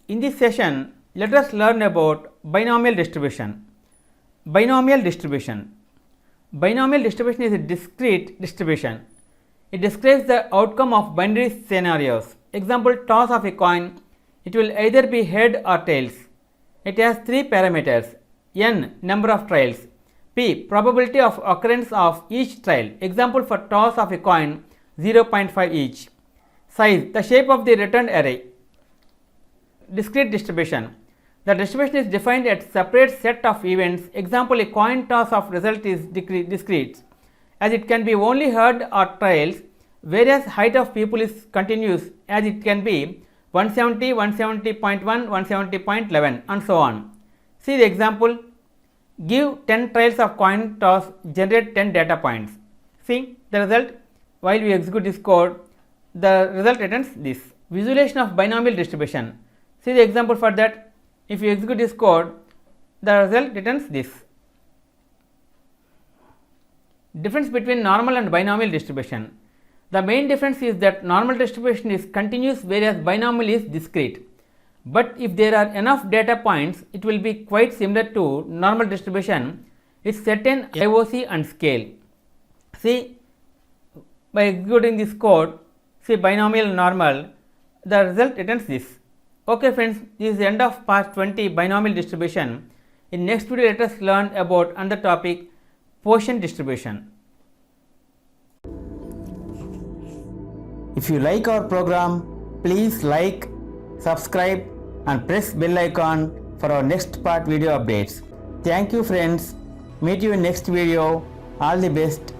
In this session, let us learn about binomial distribution. Binomial distribution. Binomial distribution is a discrete distribution. It describes the outcome of binary scenarios. Example, toss of a coin, it will either be head or tails. It has three parameters: n, number of trials; p, probability of occurrence of each trial. Example for toss of a coin, 0.5 each. Size, the shape of the returned array. Discrete distribution. The distribution is defined as separate set of events. Example, a coin toss of result is discrete, as it can be only heard or trials, whereas height of people is continuous, as it can be 170, 170.1, 170.11 and so on. See the example. Give 10 trials of coin toss, generate 10 data points. See the result. While we execute this code, the result returns this. Visualization of binomial distribution. See the example for that. If you execute this code, the result returns this. Difference between normal and binomial distribution. The main difference is that normal distribution is continuous, whereas binomial is discrete. But if there are enough data points, it will be quite similar to normal distribution with certain IOC and scale. See, by executing this code, see binomial and normal, the result returns this. Okay friends, this is the end of part 20 binomial distribution. In next video, let us learn about another topic, Poisson distribution. If you like our program, please like, subscribe and press bell icon for our next part video updates. Thank you friends. Meet you in next video. All the best.